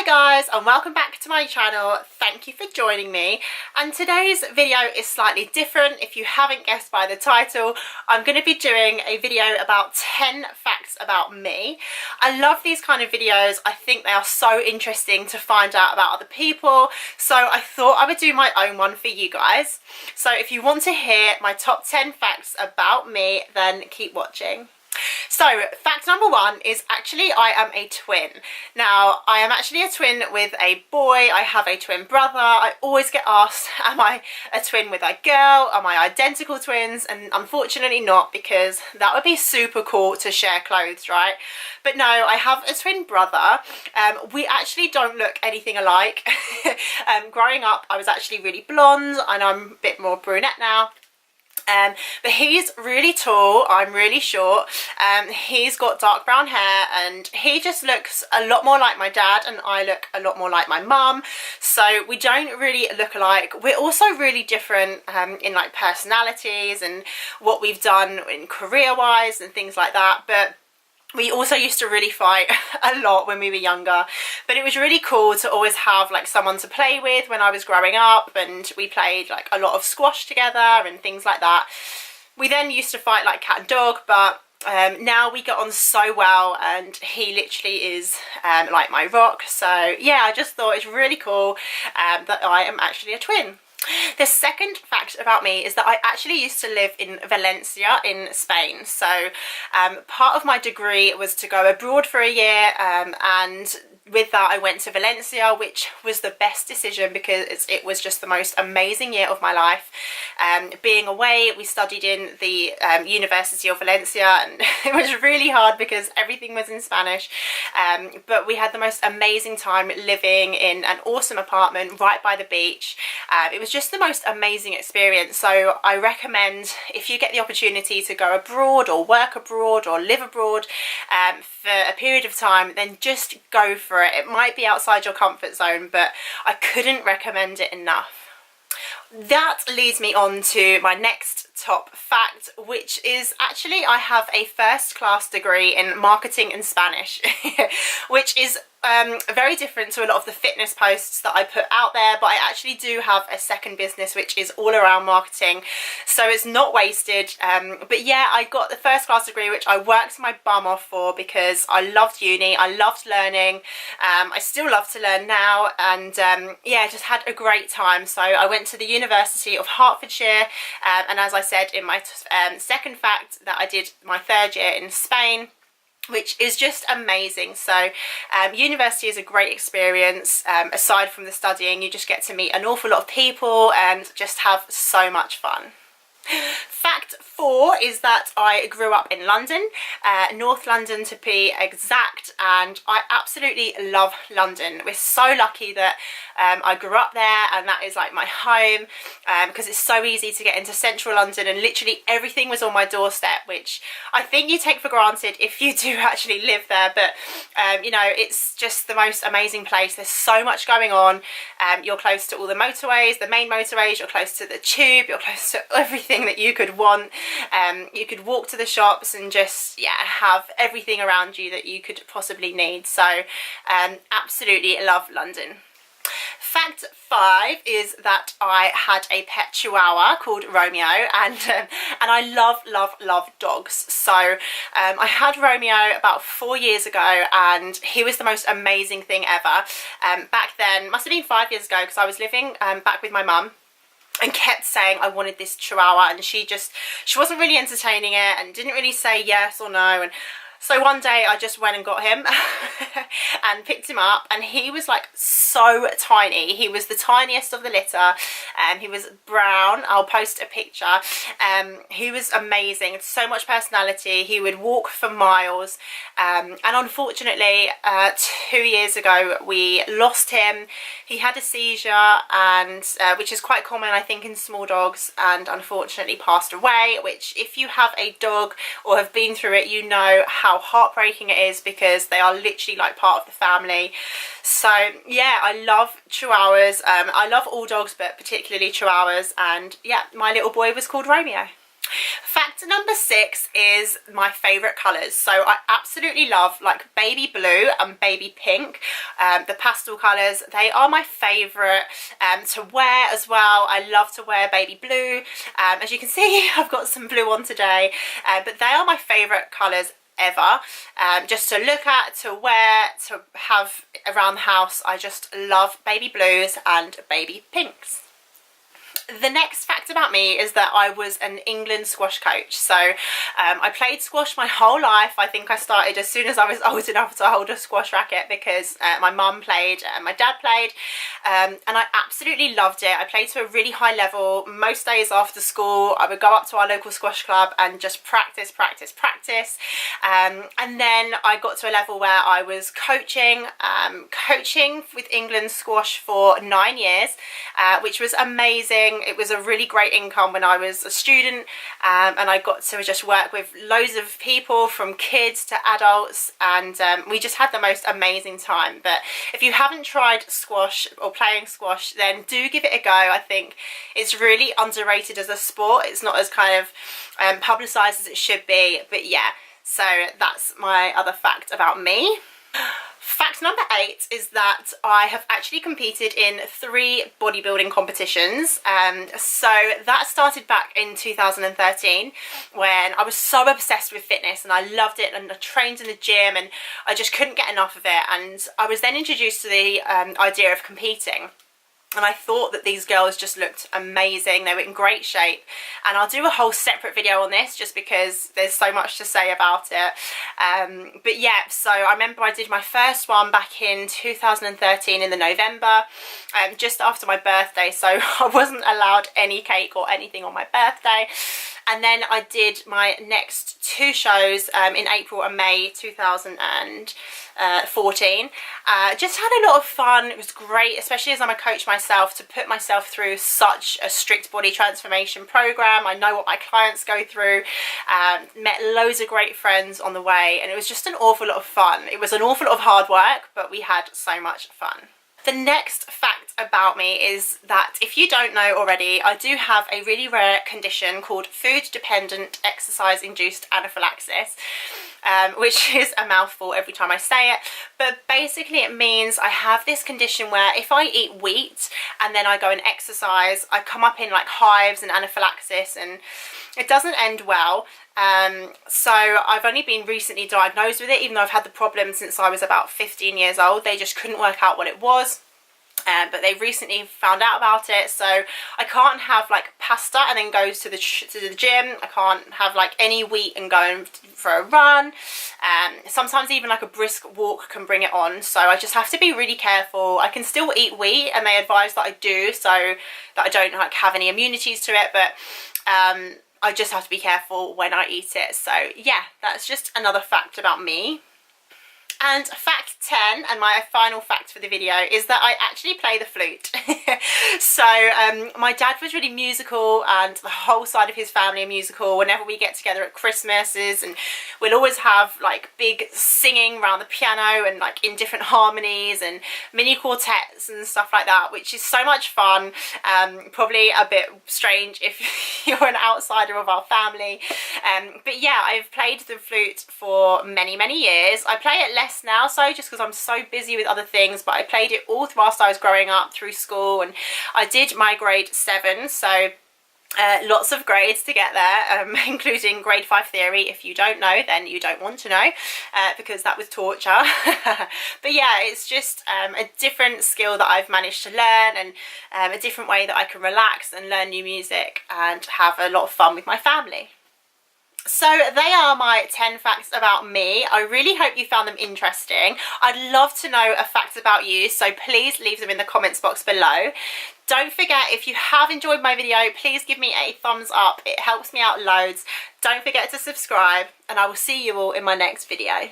guys, and welcome back to my channel. Thank you for joining me, and today's video is slightly different. If you haven't guessed by the title, I'm going to be doing a video about 10 facts about me. I love these kind of videos. I think they are so interesting to find out about other people, so I thought I would do my own one for you guys. So if you want to hear my top 10 facts about me, then keep watching. So fact number one is actually I am a twin. Now I am actually a twin with a boy. I have a twin brother. I always get asked, am I a twin with a girl? Am I identical twins? And unfortunately not, because that would be super cool to share clothes, right? But no, I have a twin brother. We actually don't look anything alike. Growing up I was actually really blonde, and I'm a bit more brunette now. But he's really tall, I'm really short. He's got dark brown hair, and he just looks a lot more like my dad, and I look a lot more like my mum. So we don't really look alike. We're also really different in like personalities and what we've done in career wise and things like that. But we also used to really fight a lot when we were younger, but it was really cool to always have like someone to play with when I was growing up, and we played like a lot of squash together and things like that. We then used to fight like cat and dog, but now we get on so well, and he literally is like my rock. So yeah, I just thought it's really cool that I am actually a twin. The second fact about me is that I actually used to live in Valencia in Spain. So part of my degree was to go abroad for a year, and with that I went to Valencia, which was the best decision because it was just the most amazing year of my life. Being away, we studied in the University of Valencia, and it was really hard because everything was in Spanish, but we had the most amazing time living in an awesome apartment right by the beach. It was just the most amazing experience. So I recommend, if you get the opportunity to go abroad or work abroad or live abroad for a period of time, then just go for it. It might be outside your comfort zone, but I couldn't recommend it enough. That leads me on to my next top fact, which is actually I have a first-class degree in marketing and Spanish, which is very different to a lot of the fitness posts that I put out there, but I actually do have a second business which is all around marketing, so it's not wasted. But yeah, I got the first class degree, which I worked my bum off for because I loved uni, I loved learning. I still love to learn now, and yeah, just had a great time. So I went to the University of Hertfordshire, and as I said in my second fact, that I did my third year in Spain, which is just amazing. So university is a great experience. Aside from the studying, you just get to meet an awful lot of people and just have so much fun. Fact 4 is that I grew up in London, North London to be exact, and I absolutely love London. We're so lucky that I grew up there, and that is like my home, because it's so easy to get into central London, and literally everything was on my doorstep, which I think you take for granted if you do actually live there. But you know, it's just the most amazing place. There's so much going on. You're close to all the motorways, the main motorways, you're close to the tube, you're close to everything that you could want. You could walk to the shops and just, yeah, have everything around you that you could possibly need. So absolutely love London. Fact 5 is that I had a pet Chihuahua called Romeo, and I love dogs. So I had Romeo about 4 years ago, and he was the most amazing thing ever. Back then, must have been 5 years ago, because I was living back with my mum, and kept saying I wanted this Chihuahua, and she wasn't really entertaining it and didn't really say yes or no. And so one day I just went and got him and picked him up, and he was like so tiny. He was the tiniest of the litter, and he was brown. I'll post a picture. He was amazing, so much personality. He would walk for miles, and unfortunately 2 years ago we lost him. He had a seizure, and which is quite common I think in small dogs, and unfortunately passed away, which if you have a dog or have been through it, you know how heartbreaking it is, because they are literally like part of the family. So yeah, I love Chihuahuas. I love all dogs, but particularly Chihuahuas, and yeah, my little boy was called Romeo. Fact number 6 is my favourite colours. So I absolutely love like baby blue and baby pink, the pastel colours. They are my favourite to wear as well. I love to wear baby blue. As you can see, I've got some blue on today, but they are my favourite colours ever, just to look at, to wear, to have around the house. I just love baby blues and baby pinks. The next fact about me is that I was an England squash coach. So I played squash my whole life. I think I started as soon as I was old enough to hold a squash racket because my mum played and my dad played, and I absolutely loved it. I played to a really high level. Most days after school I would go up to our local squash club and just practice, and then I got to a level where I was coaching with England squash for 9 years, which was amazing. It was a really great income when I was a student, and I got to just work with loads of people from kids to adults, and we just had the most amazing time. But if you haven't tried squash or playing squash, then do give it a go. I think it's really underrated as a sport. It's not as kind of publicised as it should be, but yeah, so that's my other fact about me. Fact number 8 is that I have actually competed in 3 bodybuilding competitions. So that started back in 2013 when I was so obsessed with fitness and I loved it, and I trained in the gym and I just couldn't get enough of it. And I was then introduced to the idea of competing. And I thought that these girls just looked amazing. They were in great shape, and I'll do a whole separate video on this just because there's so much to say about it. But yeah, so I remember I did my first one back in 2013 in the November, just after my birthday, so I wasn't allowed any cake or anything on my birthday. And then I did my next 2 shows in April and May 2014. Just had a lot of fun. It was great, especially as I'm a coach myself, to put myself through such a strict body transformation program. I know what my clients go through. Met loads of great friends on the way, and it was just an awful lot of fun. It was an awful lot of hard work, but we had so much fun. The next fact about me is that, if you don't know already, I do have a really rare condition called food-dependent exercise-induced anaphylaxis, which is a mouthful every time I say it. But basically it means I have this condition where if I eat wheat and then I go and exercise, I come up in like hives and anaphylaxis, and it doesn't end well. So I've only been recently diagnosed with it, even though I've had the problem since I was about 15 years old. They just couldn't work out what it was. But they recently found out about it, so I can't have like pasta and then go to the gym. I can't have like any wheat and go for a run. Sometimes even like a brisk walk can bring it on, so I just have to be really careful. I can still eat wheat, and they advise that I do, so that I don't like have any immunities to it, but I just have to be careful when I eat it. So yeah, that's just another fact about me. And fact 10, and my final fact for the video, is that I actually play the flute. So my dad was really musical, and the whole side of his family are musical. Whenever we get together at Christmases, and we'll always have like big singing around the piano and like in different harmonies and mini quartets and stuff like that, which is so much fun. Probably a bit strange if you're an outsider of our family, but yeah, I've played the flute for many years. I play it less now, so just because I'm so busy with other things, but I played it all whilst I was growing up through school, and I did my grade 7, so lots of grades to get there, including grade 5 theory. If you don't know, then you don't want to know, because that was torture. But yeah, it's just a different skill that I've managed to learn, and a different way that I can relax and learn new music and have a lot of fun with my family. So they are my 10 facts about me. I really hope you found them interesting. I'd love to know a fact about you, so please leave them in the comments box below. Don't forget, if you have enjoyed my video, please give me a thumbs up. It helps me out loads. Don't forget to subscribe, and I will see you all in my next video.